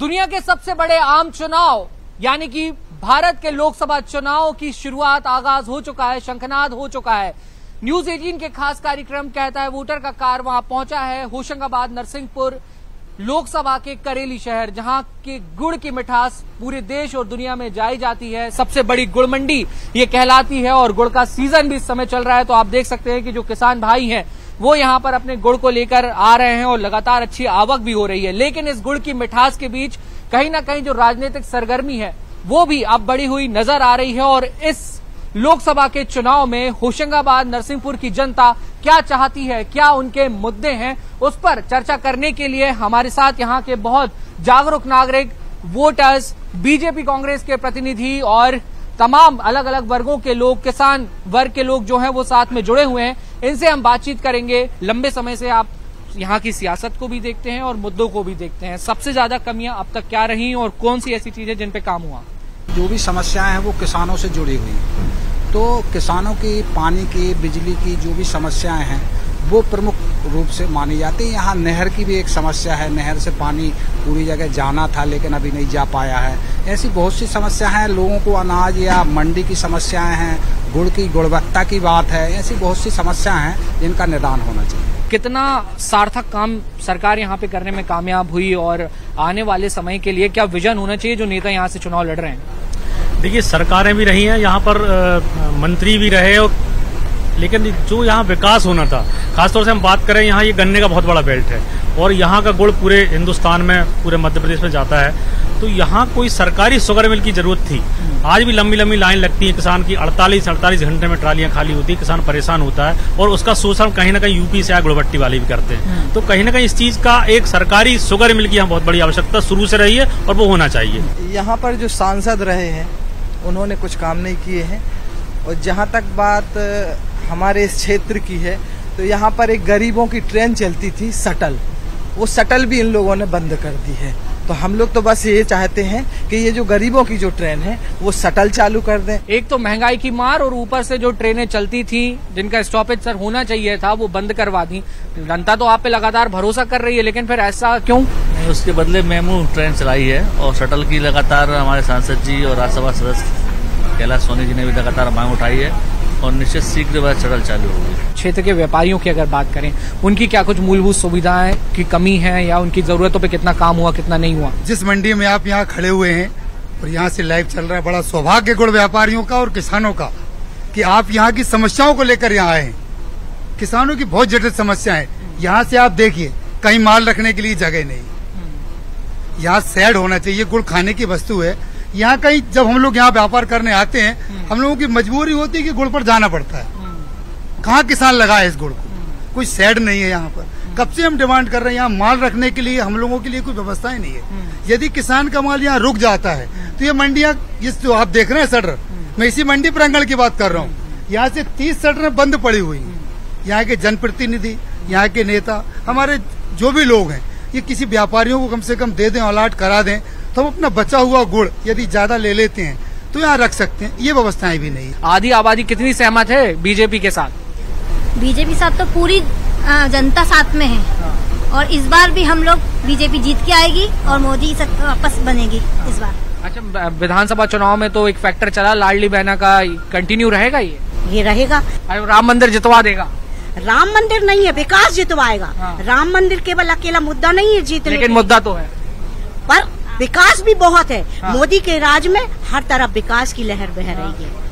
दुनिया के सबसे बड़े आम चुनाव यानी कि भारत के लोकसभा चुनाव की शुरुआत आगाज हो चुका है, शंखनाद हो चुका है। न्यूज 18 के खास कार्यक्रम कहता है वोटर का कार वहां पहुंचा है। होशंगाबाद नरसिंहपुर लोकसभा के करेली शहर, जहां के गुड़ की मिठास पूरे देश और दुनिया में जाई जाती है। सबसे बड़ी गुड़ मंडी ये कहलाती है और गुड़ का सीजन भी इस समय चल रहा है। तो आप देख सकते हैं कि जो किसान भाई हैं वो यहां पर अपने गुड़ को लेकर आ रहे हैं और लगातार अच्छी आवक भी हो रही है। लेकिन इस गुड़ की मिठास के बीच कहीं ना कहीं जो राजनीतिक सरगर्मी है वो भी अब बढ़ी हुई नजर आ रही है। और इस लोकसभा के चुनाव में होशंगाबाद नरसिंहपुर की जनता क्या चाहती है, क्या उनके मुद्दे हैं, उस पर चर्चा करने के लिए हमारे साथ यहाँ के बहुत जागरूक नागरिक, वोटर्स, बीजेपी कांग्रेस के प्रतिनिधि और तमाम अलग अलग वर्गों के लोग, किसान वर्ग के लोग जो हैं वो साथ में जुड़े हुए हैं। इनसे हम बातचीत करेंगे। लंबे समय से आप यहाँ की सियासत को भी देखते हैं और मुद्दों को भी देखते हैं। सबसे ज्यादा कमियां अब तक क्या रही और कौन सी ऐसी चीजें जिन पे काम हुआ? जो भी समस्याएं हैं वो किसानों से जुड़ी हुई हैं। तो किसानों की पानी की, बिजली की जो भी समस्याएं हैं वो प्रमुख रूप से मानी जाती है। यहाँ नहर की भी एक समस्या है, नहर से पानी पूरी जगह जाना था लेकिन अभी नहीं जा पाया है। ऐसी बहुत सी समस्याएं हैं। लोगों को अनाज या मंडी की समस्याएं हैं, गुड़ की गुणवत्ता की बात है। ऐसी बहुत सी समस्याएं हैं जिनका निदान होना चाहिए। कितना सार्थक काम सरकार यहाँ पे करने में कामयाब हुई और आने वाले समय के लिए क्या विजन होना चाहिए जो नेता यहाँ से चुनाव लड़ रहे हैं? देखिए, सरकारें भी रही हैं यहाँ पर, मंत्री भी रहे, और लेकिन जो यहाँ विकास होना था, खासतौर से हम बात करें, यहाँ ये गन्ने का बहुत बड़ा बेल्ट है और यहाँ का गुड़ पूरे हिंदुस्तान में, पूरे मध्य प्रदेश में जाता है। तो यहाँ कोई सरकारी शुगर मिल की जरूरत थी। आज भी लंबी लंबी लाइन लगती है किसान की, 48 घंटे में ट्रालियां खाली होती है, किसान परेशान होता है और उसका शोषण कहीं ना कहीं यूपी से या गुड़भट्टी वाले भी करते हैं। तो कहीं ना कहीं इस चीज का एक सरकारी शुगर मिल की यहाँ बहुत बड़ी आवश्यकता शुरू से रही है और वो होना चाहिए। यहाँ पर जो सांसद रहे हैं उन्होंने कुछ काम नहीं किए हैं। और जहाँ तक बात हमारे इस क्षेत्र की है तो यहाँ पर एक गरीबों की ट्रेन चलती थी शटल, वो शटल भी इन लोगों ने बंद कर दी है। तो हम लोग तो बस ये चाहते हैं कि ये जो गरीबों की जो ट्रेन है वो शटल चालू कर दें। एक तो महंगाई की मार और ऊपर से जो ट्रेनें चलती थी जिनका स्टॉपेज सर होना चाहिए था वो बंद करवा दी। जनता तो आप पे लगातार भरोसा कर रही है, लेकिन फिर ऐसा क्यों? उसके बदले मेमू ट्रेन चलाई है और शटल की लगातार हमारे सांसद जी और राज्यसभा सदस्य कैलाश सोनी जी ने भी लगातार मांग उठाई है और निश्चित शीघ्र वह शटल चालू होगी। क्षेत्र के व्यापारियों की अगर बात करें, उनकी क्या कुछ मूलभूत सुविधाएं की कमी है या उनकी जरूरतों पे कितना काम हुआ, कितना नहीं हुआ? जिस मंडी में आप यहाँ खड़े हुए हैं और यहाँ से लाइव चल रहा है, बड़ा सौभाग्य गुड़ व्यापारियों का और किसानों का कि आप यहाँ की समस्याओं को लेकर यहाँ आए हैं। किसानों की बहुत जटिल समस्या है। यहाँ से आप देखिए, कहीं माल रखने के लिए जगह नहीं, यहाँ शेड होना चाहिए। गुड़ खाने की वस्तु है। यहाँ कहीं जब हम लोग यहाँ व्यापार करने आते हैं, हम लोगों की मजबूरी होती है कि गुड़ पर जाना पड़ता है। कहाँ किसान लगाए इस गुड़ को? कोई शेड नहीं है यहाँ पर। कब से हम डिमांड कर रहे हैं, यहाँ माल रखने के लिए हम लोगों के लिए कोई व्यवस्था ही नहीं है। यदि किसान का माल यहाँ रुक जाता है तो ये मंडियाँ, जिस जो आप देख रहे हैं शटर, मैं इसी मंडी प्रांगण की बात कर रहा हूँ, यहाँ से 30 शटरें बंद पड़ी हुई हैं। यहाँ के जनप्रतिनिधि, यहाँ के नेता, हमारे जो भी लोग हैं, ये किसी व्यापारियों को कम से कम दे दें, अलर्ट करा दें, तो हम अपना बचा हुआ गुड़ यदि ज्यादा ले लेते हैं तो यहाँ रख सकते हैं। ये व्यवस्थाएं भी नहीं। आधी आबादी कितनी सहमत है बीजेपी के साथ? बीजेपी साथ तो पूरी जनता साथ में है और इस बार भी हम लोग बीजेपी जीत के आएगी और मोदी वापस बनेगी इस बार। अच्छा, विधानसभा चुनाव में तो एक फैक्टर चला लाडली बहना का, कंटिन्यू रहेगा ये रहेगा। राम मंदिर जितवा देगा? राम मंदिर नहीं है, विकास जितवाएगा। राम मंदिर केवल अकेला मुद्दा नहीं है जीतने, लेकिन मुद्दा तो है, पर विकास भी बहुत है। मोदी के राज में हर तरफ विकास की लहर बह रही है।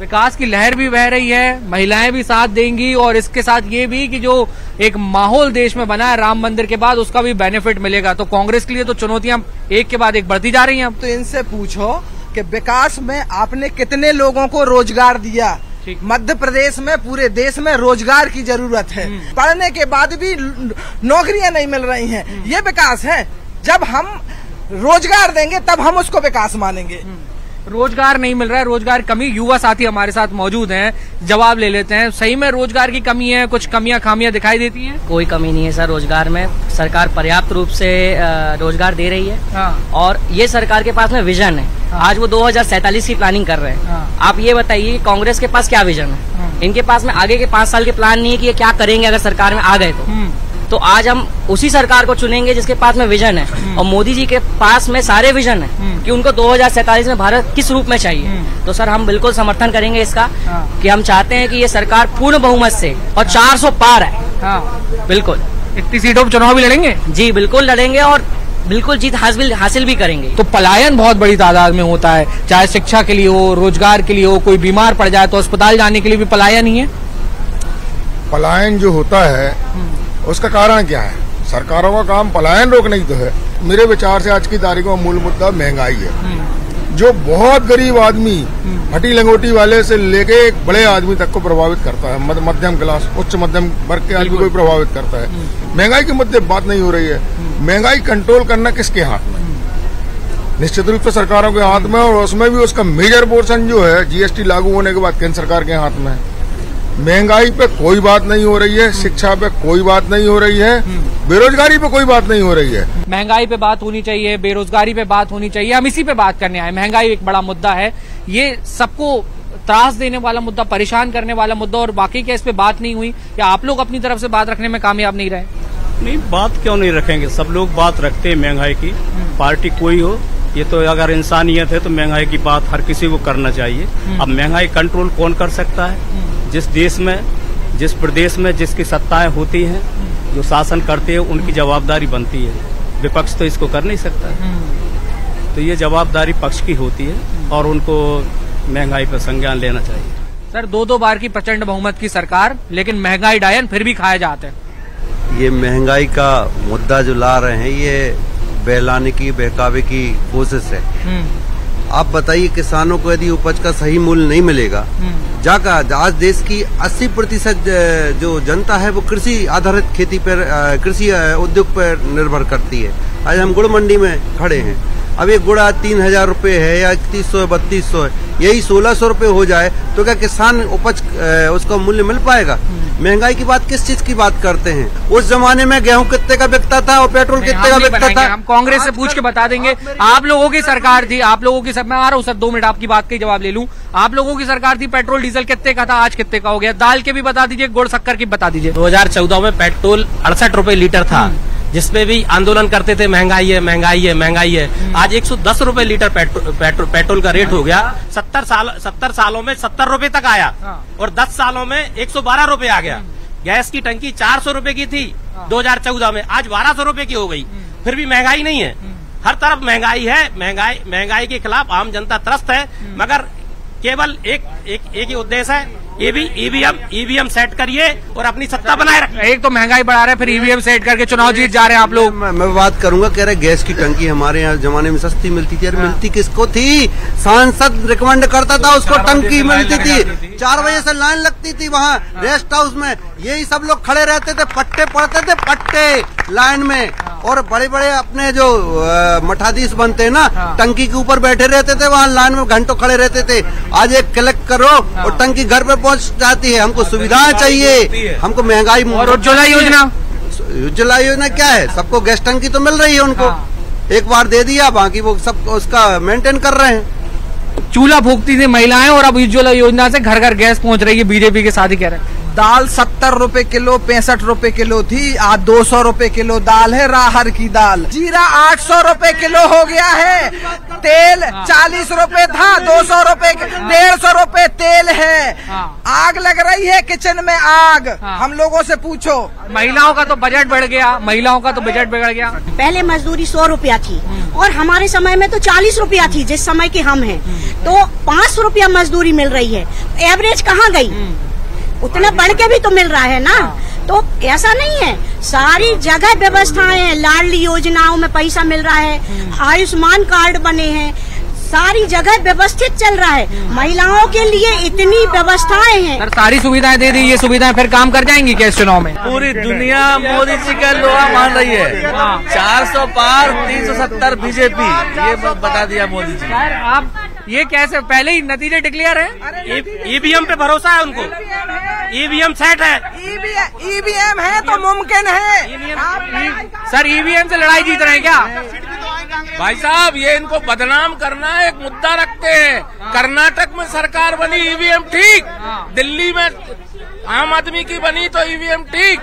विकास की लहर भी बह रही है, महिलाएं भी साथ देंगी और इसके साथ ये भी कि जो एक माहौल देश में बना है राम मंदिर के बाद, उसका भी बेनिफिट मिलेगा। तो कांग्रेस के लिए तो चुनौतियां एक के बाद एक बढ़ती जा रही हैं। अब तो इनसे पूछो कि विकास में आपने कितने लोगों को रोजगार दिया? मध्य प्रदेश में, पूरे देश में रोजगार की जरूरत है। पढ़ने के बाद भी नौकरियां नहीं मिल रही हैं। ये विकास है? जब हम रोजगार देंगे तब हम उसको विकास मानेंगे। रोजगार नहीं मिल रहा है, रोजगार कमी। युवा साथी हमारे साथ मौजूद हैं, जवाब ले लेते हैं। सही में रोजगार की कमी है? कुछ कमियां खामियां दिखाई देती हैं? कोई कमी नहीं है सर, रोजगार में सरकार पर्याप्त रूप से रोजगार दे रही है। और ये सरकार के पास में विजन है। आज वो 2047 की प्लानिंग कर रहे हैं। आप ये बताइए कांग्रेस के पास क्या विजन है? इनके पास में आगे के 5 साल के प्लान नहीं है कि ये क्या करेंगे अगर सरकार में आ गए तो। तो आज हम उसी सरकार को चुनेंगे जिसके पास में विजन है, और मोदी जी के पास में सारे विजन है कि उनको 2047 में भारत किस रूप में चाहिए। तो सर हम बिल्कुल समर्थन करेंगे इसका कि हम चाहते हैं कि ये सरकार पूर्ण बहुमत से और 400 पार है। बिल्कुल। इतनी सीटों पर चुनाव भी लड़ेंगे? जी बिल्कुल लड़ेंगे और बिल्कुल जीत हासिल भी करेंगे। तो पलायन बहुत बड़ी तादाद में होता है, चाहे शिक्षा के लिए हो, रोजगार के लिए हो, कोई बीमार पड़ जाए तो अस्पताल जाने के लिए भी पलायन ही है। पलायन जो होता है उसका कारण क्या है? सरकारों का काम पलायन रोकना ही तो है। मेरे विचार से आज की तारीख में मूल मुद्दा महंगाई है, जो बहुत गरीब आदमी फटी लंगोटी वाले से लेके एक बड़े आदमी तक को प्रभावित करता है। मध्यम क्लास, उच्च मध्यम वर्ग के आदमी को भी प्रभावित करता है। महंगाई के मुद्दे बात नहीं हो रही है। महंगाई कंट्रोल करना किसके हाथ में? निश्चित रूप से सरकारों के हाथ में, और उसमें भी उसका मेजर पोर्शन जो है जीएसटी लागू होने के बाद केंद्र सरकार के हाथ में है। महंगाई पे कोई बात नहीं हो रही है, शिक्षा पे कोई बात नहीं हो रही है, बेरोजगारी पे कोई बात नहीं हो रही है। महंगाई पे बात होनी चाहिए, बेरोजगारी पे बात होनी चाहिए, हम इसी पे बात करने आए। महंगाई एक बड़ा मुद्दा है, ये सबको त्रास देने वाला मुद्दा, परेशान करने वाला मुद्दा, और बाकी क्या इस पे बात नहीं हुई? या आप लोग अपनी तरफ से बात रखने में कामयाब नहीं रहे? नहीं, बात क्यों नहीं रखेंगे, सब लोग बात रखते हैं महंगाई की, पार्टी कोई हो। ये तो अगर इंसानियत है तो महंगाई की बात हर किसी को करना चाहिए। अब महंगाई कंट्रोल कौन कर सकता है? जिस देश में, जिस प्रदेश में जिसकी सत्ताएं होती हैं, जो शासन करते हैं, उनकी जवाबदारी बनती है। विपक्ष तो इसको कर नहीं सकता, तो ये जवाबदारी पक्ष की होती है और उनको महंगाई पर संज्ञान लेना चाहिए। सर 2-2 बार की प्रचंड बहुमत की सरकार, लेकिन महंगाई डायन फिर भी खाए जाते हैं। ये महंगाई का मुद्दा जो ला रहे हैं, ये बहलाने की, बहकावे की कोशिश है। आप बताइए, किसानों को यदि उपज का सही मूल्य नहीं मिलेगा, जाकर आज देश की 80% जो जनता है वो कृषि आधारित खेती पर, कृषि उद्योग पर निर्भर करती है। आज हम गुड़ मंडी में खड़े हैं, अब ये गुड़ आज 3000 रुपए है या 3100 3200 है, यही 1600 रुपए हो जाए तो क्या किसान उपज उसका मूल्य मिल पाएगा? महंगाई की बात किस चीज की बात करते हैं? उस जमाने में गेहूं कितने का बिकता था और पेट्रोल कितने का बिकता था? हम कांग्रेस से पूछ के बता देंगे। आप लोगों की सरकार थी, आप लोगों की, मैं आ रहा हूँ सर 2 मिनट आपकी बात का जवाब ले लूं। आप लोगों की सरकार थी, पेट्रोल डीजल कितने का था, आज कितने का हो गया? दाल के भी बता दीजिए, गुड़ शक्कर की बता दीजिए। 2014 में पेट्रोल 68 रुपए लीटर था, जिसमें भी आंदोलन करते थे महंगाई है, महंगाई है, महंगाई है। आज 110 रुपए लीटर पेट्रोल का रेट हो गया। 70 सालों में 70 रुपए तक आया और 10 सालों में 112 रुपए आ गया। गैस की टंकी 400 रुपए की थी 2014 में, आज 1200 रुपए की हो गई। फिर भी महंगाई नहीं है, हर तरफ महंगाई है। महंगाई के खिलाफ आम जनता त्रस्त है, मगर केवल एक ही उद्देश्य है, ईवीएम सेट करिए और अपनी सत्ता बनाए रखिए। एक तो महंगाई बढ़ा रहे हैं, फिर ईवीएम सेट करके चुनाव जीत जा रहे हैं आप लोग। मैं बात करूंगा, कह रहे गैस की टंकी हमारे यहाँ जमाने में सस्ती मिलती थी। अरे मिलती किसको थी? सांसद रिकमेंड करता था उसको, टंकी मिलती थी। 4 बजे से लाइन लगती थी वहाँ रेस्ट हाउस में, यही सब लोग खड़े रहते थे, पट्टे पड़ते थे, पट्टे लाइन में। और बड़े बड़े अपने जो मठाधीश बनते हैं ना, टंकी के ऊपर बैठे रहते थे, वहाँ लाइन में घंटों खड़े रहते थे। आज एक कलेक्ट करो और टंकी घर पे पहुँच जाती है। हमको सुविधाएं चाहिए, हमको महंगाई। और उज्ज्वला योजना, उज्ज्वला योजना क्या है? सबको गैस टंकी तो मिल रही है उनको, एक बार दे दिया, बाकी वो सब उसका मेंटेन कर रहे हैं। चूल्हा फूकती थी महिलाएं और अब उज्ज्वला योजना से घर घर गैस पहुंच रही है। बीजेपी के साथ ही कह रहे हैं। दाल 70 रुपए किलो, 65 रुपए किलो थी, आज 200 रुपए किलो दाल है, राहर की दाल। जीरा 800 रुपए किलो हो गया है। तेल 40 रुपए था, 200 रुपए, 150 रुपए तेल है। आग लग रही है किचन में, आग। हम लोगों से पूछो। महिलाओं का तो बजट बढ़ गया, महिलाओं का तो बजट बिगड़ गया। पहले मजदूरी 100 रुपया थी और हमारे समय में तो 40 रुपया थी, जिस समय के हम हैं। तो 5 रुपया मजदूरी मिल रही है, एवरेज कहाँ गई? उतना बढ़ के भी तो मिल रहा है ना। तो ऐसा नहीं है, सारी जगह व्यवस्थाएं हैं, लाडली योजनाओं में पैसा मिल रहा है, आयुष्मान कार्ड बने हैं, सारी जगह व्यवस्थित चल रहा है। महिलाओं के लिए इतनी व्यवस्थाएं हैं। सर सारी सुविधाएं दे दी, ये सुविधाएं फिर काम कर जाएंगी क्या इस चुनाव में? पूरी दुनिया मोदी जी का लोहा मान रही है। 400 पार, 370 बीजेपी, ये बता दिया मोदी जी। सर आप ये कैसे, पहले ही नतीजे डिक्लेयर है? ईवीएम पे भरोसा है उनको, ईवीएम सेट है। ईवीएम है तो मुमकिन है। सर ईवीएम से लड़ाई जीत रहे हैं क्या? भाई साहब ये इनको बदनाम करना एक मुद्दा रखते हैं। कर्नाटक में सरकार बनी, ईवीएम ठीक। दिल्ली में आम आदमी की बनी तो ईवीएम ठीक।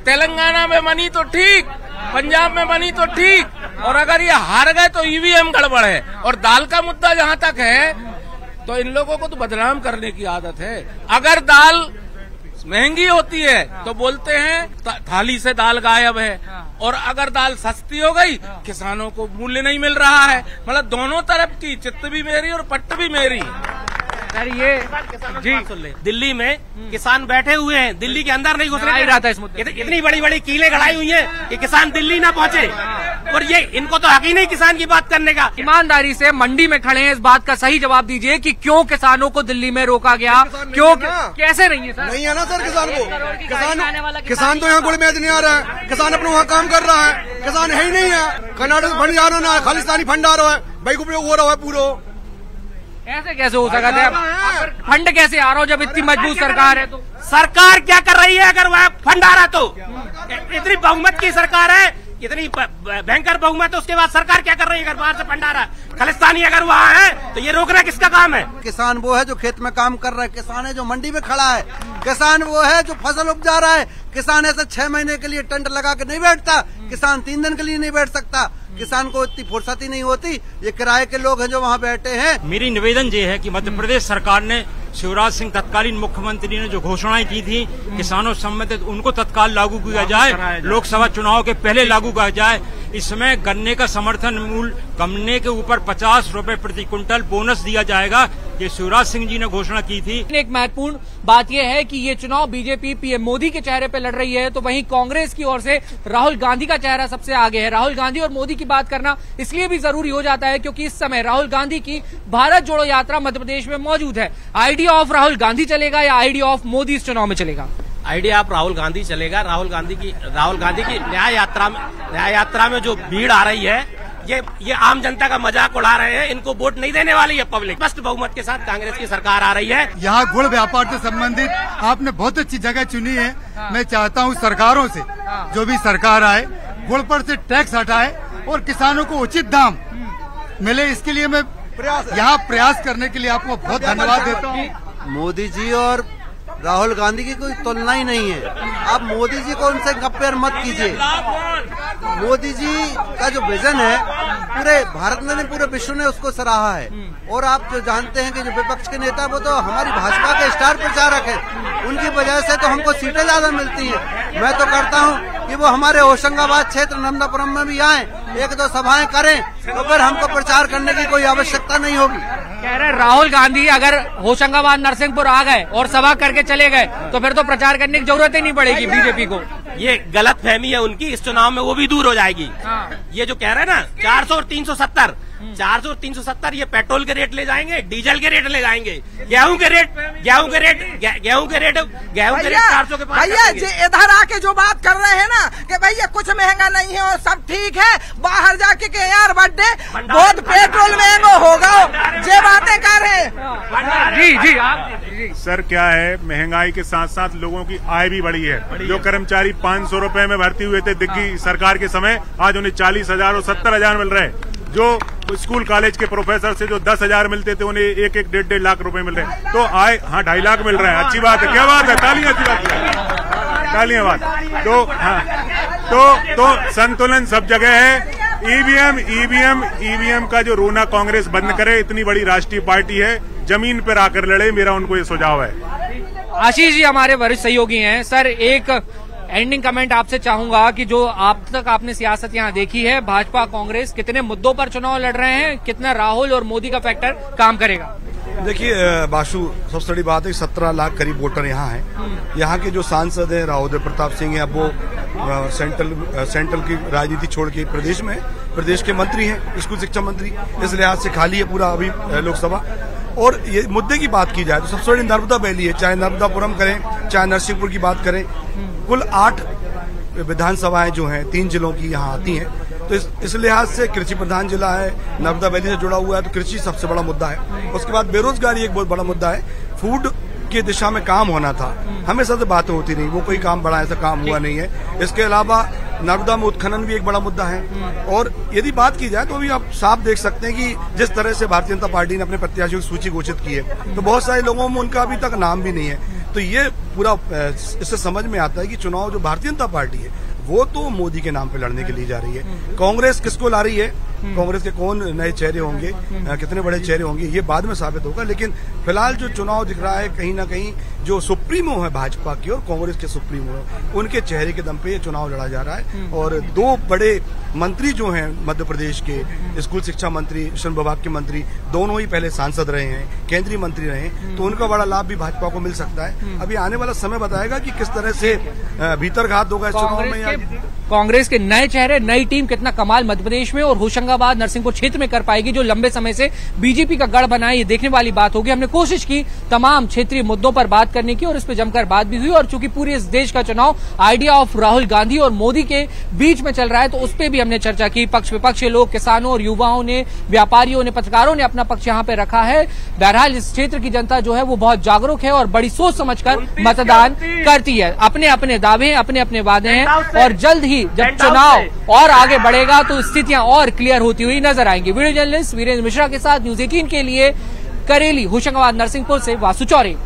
तेलंगाना में बनी तो ठीक, पंजाब में बनी तो ठीक, और अगर ये हार गए तो ईवीएम गड़बड़ है। और दाल का मुद्दा जहाँ तक है तो इन लोगों को तो बदनाम करने की आदत है। अगर दाल महंगी होती है तो बोलते हैं थाली से दाल गायब है, और अगर दाल सस्ती हो गई किसानों को मूल्य नहीं मिल रहा है। मतलब दोनों तरफ की चित्त भी मेरी और पट्ट भी मेरी। सर ये जी दिल्ली में किसान बैठे हुए हैं, दिल्ली के अंदर नहीं घुस रहा था इस मुद्दे। इतनी बड़ी बड़ी कीलें गड़ाई हुई हैं कि किसान दिल्ली ना पहुंचे, और ये इनको तो हक ही नहीं किसान की बात करने का। ईमानदारी से मंडी में खड़े हैं, इस बात का सही जवाब दीजिए कि क्यों किसानों को दिल्ली में रोका गया, क्यों कैसे नहीं है सर? नहीं है ना सर किसान को, किसान तो यहाँ गुड़ में नहीं आ रहा है, किसान अपना वहाँ काम कर रहा है, किसान है ही नहीं है। कर्नाटक फंड जा रहा है, खालिस्तानी फंड आ रहा है, भाई को उपयोग हो रहा है पूरा। ऐसे कैसे हो सकता है? फंड कैसे आ रहा हो जब इतनी मजबूत सरकार है? तो सरकार क्या कर रही है अगर वह फंड आ रहा तो? इतनी बहुमत की सरकार है, इतनी भयंकर बहुमत है, उसके बाद सरकार क्या कर रही है अगर बाहर से फंड आ रहा है? खालिस्तानी अगर वहाँ है तो ये रोकना किसका काम है? किसान वो है जो खेत में काम कर रहा है, किसान है जो मंडी में खड़ा है, किसान वो है जो फसल उपजा रहा है। किसान ऐसे 6 महीने के लिए टेंट लगा के नहीं बैठता, किसान 3 दिन के लिए नहीं बैठ सकता, किसान को इतनी फुर्सत ही नहीं होती। ये किराए के लोग हैं जो वहाँ बैठे हैं। मेरी निवेदन ये है कि मध्य प्रदेश सरकार ने, शिवराज सिंह तत्कालीन मुख्यमंत्री ने जो घोषणाएं की थी किसानों से संबंधित, उनको तत्काल लागू किया जाए, लोकसभा चुनाव के पहले लागू किया जाए। इसमें गन्ने का समर्थन मूल्य, गन्ने के ऊपर 50 रुपए प्रति क्विंटल बोनस दिया जाएगा, ये शिवराज सिंह जी ने घोषणा की थी। एक महत्वपूर्ण बात यह है कि ये चुनाव बीजेपी पीएम मोदी के चेहरे पे लड़ रही है, तो वहीं कांग्रेस की ओर से राहुल गांधी का चेहरा सबसे आगे है। राहुल गांधी और मोदी की बात करना इसलिए भी जरूरी हो जाता है क्योंकि इस समय राहुल गांधी की भारत जोड़ो यात्रा मध्य प्रदेश में मौजूद है। आइडिया ऑफ राहुल गांधी चलेगा या आइडिया ऑफ मोदी इस चुनाव में चलेगा? आइडिया ऑफ राहुल गांधी चलेगा। राहुल गांधी की न्याय यात्रा में जो भीड़ आ रही है, ये आम जनता का मजाक उड़ा रहे हैं, इनको वोट नहीं देने वाली है पब्लिक। स्पष्ट बहुमत के साथ कांग्रेस की सरकार आ रही है। यहाँ गुड़ व्यापार से संबंधित आपने बहुत अच्छी जगह चुनी है। मैं चाहता हूँ सरकारों से, जो भी सरकार आए, गुड़ पर से टैक्स हटाए और किसानों को उचित दाम मिले, इसके लिए मैं यहाँ प्रयास करने के लिए आपको बहुत धन्यवाद देता हूँ। मोदी जी और राहुल गांधी की कोई तुलना ही नहीं है। आप मोदी जी को उनसे कंपेयर मत कीजिए। मोदी जी का जो विजन है पूरे भारत में नहीं, पूरे विश्व ने उसको सराहा है। और आप जो जानते हैं कि जो विपक्ष के नेता वो तो हमारी भाजपा के स्टार प्रचारक है, उनकी वजह से तो हमको सीटें ज्यादा मिलती हैं। मैं तो करता हूं कि वो हमारे होशंगाबाद क्षेत्र नर्मदापुरम में भी आए, 1-2 सभाएं करें, तो फिर हमको प्रचार करने की कोई आवश्यकता नहीं होगी। कह रहे राहुल गांधी अगर होशंगाबाद नरसिंहपुर आ गए और सभा करके चले गए तो फिर तो प्रचार करने की जरूरत ही नहीं पड़ेगी बीजेपी को। ये गलत फहमी है उनकी, इस चुनाव में वो भी दूर हो जाएगी। ये जो कह रहे हैं ना 400 और 370, 400 और 370 ये पेट्रोल के रेट ले जाएंगे, डीजल के रेट ले जाएंगे, गेहूं के रेट 400 के पास। भैया जी इधर आके जो बात कर रहे हैं ना कि भैया कुछ महंगा नहीं है और सब ठीक है, बाहर जाके के यार बर्थडे बहुत पेट्रोल महंगा होगा, ये बातें कर रहे हैं। जी आप सर क्या है, महंगाई के साथ साथ लोगों की आय भी बढ़ी है। जो कर्मचारी 500 रुपए में भर्ती हुए थे दिग्गी सरकार के समय, आज उन्हें 40,000 और 70,000 मिल रहे हैं। जो स्कूल कॉलेज के प्रोफेसर से जो 10,000 मिलते थे उन्हें 1-1, 1.5 लाख रुपए मिल रहे हैं। तो आय 2.5 लाख मिल रहे हैं। अच्छी बात है, क्या बात है, तालियां, अच्छी बात है, तालियां बात। तो हाँ, तो संतुलन सब जगह है। ईवीएम का जो रोना कांग्रेस बंद करे, इतनी बड़ी राष्ट्रीय पार्टी है, जमीन पर आकर लड़े, मेरा उनको ये सुझाव है। आशीष जी हमारे वरिष्ठ सहयोगी हैं। सर एक एंडिंग कमेंट आपसे चाहूंगा कि जो आप तक आपने सियासत यहाँ देखी है, भाजपा कांग्रेस कितने मुद्दों पर चुनाव लड़ रहे हैं, कितना राहुल और मोदी का फैक्टर काम करेगा? देखिए बाशु, सबसे बड़ी बात है 17 लाख करीब वोटर यहाँ हैं। यहाँ के जो सांसद हैं राहुल प्रताप सिंह हैं, अब वो सेंट्रल की राजनीति छोड़ के प्रदेश के मंत्री हैं, स्कूल शिक्षा मंत्री, इस लिहाज से खाली है पूरा अभी लोकसभा। और ये मुद्दे की बात की जाए तो सबसे बड़ी नर्मदा वैली है, चाहे नर्मदापुरम करें चाहे नरसिंहपुर की बात करें। कुल 8 विधानसभाएं जो हैं 3 जिलों की यहाँ आती हैं, तो इस लिहाज से कृषि प्रधान जिला है, नर्मदा वैली से जुड़ा हुआ है, तो कृषि सबसे बड़ा मुद्दा है। उसके बाद बेरोजगारी एक बहुत बड़ा मुद्दा है। फूड की दिशा में काम होना था, हमेशा से बातें होती नहीं, वो कोई काम बड़ा ऐसा काम हुआ नहीं है। इसके अलावा नर्मदा में उत्खनन भी एक बड़ा मुद्दा है। और यदि बात की जाए तो अभी आप साफ देख सकते हैं कि जिस तरह से भारतीय जनता पार्टी ने अपने प्रत्याशियों की सूची घोषित की है, तो बहुत सारे लोगों में उनका अभी तक नाम भी नहीं है। तो ये पूरा इससे समझ में आता है कि चुनाव जो भारतीय जनता पार्टी है वो तो मोदी के नाम पे लड़ने के लिए जा रही है। कांग्रेस किसको ला रही है, कांग्रेस के कौन नए चेहरे होंगे, कितने बड़े चेहरे होंगे, ये बाद में साबित होगा। लेकिन फिलहाल जो चुनाव दिख रहा है कहीं ना कहीं जो सुप्रीमो है भाजपा की और कांग्रेस के सुप्रीमो है उनके चेहरे के दम पे ये चुनाव लड़ा जा रहा है। और दो बड़े मंत्री जो हैं मध्य प्रदेश के, स्कूल शिक्षा मंत्री, श्रम विभाग के मंत्री, दोनों ही पहले सांसद रहे हैं, केंद्रीय मंत्री रहे हैं, तो उनका बड़ा लाभ भी भाजपा को मिल सकता है। अभी आने वाला समय बताएगा कि किस तरह से भीतरघात होगा इस चुनाव में। कांग्रेस के नए चेहरे, नई टीम कितना कमाल मध्य प्रदेश में और होशंगाबाद नरसिंहपुर क्षेत्र में कर पाएगी, जो लंबे समय से बीजेपी का गढ़ बना है, ये देखने वाली बात होगी। हमने कोशिश की तमाम क्षेत्रीय मुद्दों पर बात करने की और इस पर जमकर बात भी हुई। और चूंकि पूरे इस देश का चुनाव आइडिया ऑफ राहुल गांधी और मोदी के बीच में चल रहा है, तो उस पर भी हमने चर्चा की। पक्ष विपक्ष के लोग, किसानों और युवाओं ने, व्यापारियों ने, पत्रकारों ने अपना पक्ष यहाँ पे रखा है। बहरहाल इस क्षेत्र की जनता जो है वो बहुत जागरूक है और बड़ी सोच समझकर मतदान करती है। अपने अपने दावे, अपने अपने वादे हैं और जल्द ही जब चुनाव और आगे बढ़ेगा तो स्थितियां और क्लियर होती हुई नजर आएंगी। वीडियो जर्नलिस्ट वीरेंद्र मिश्रा के साथ न्यूज 18 के लिए करेली, होशंगाबाद, नरसिंहपुर से वासु चौरे।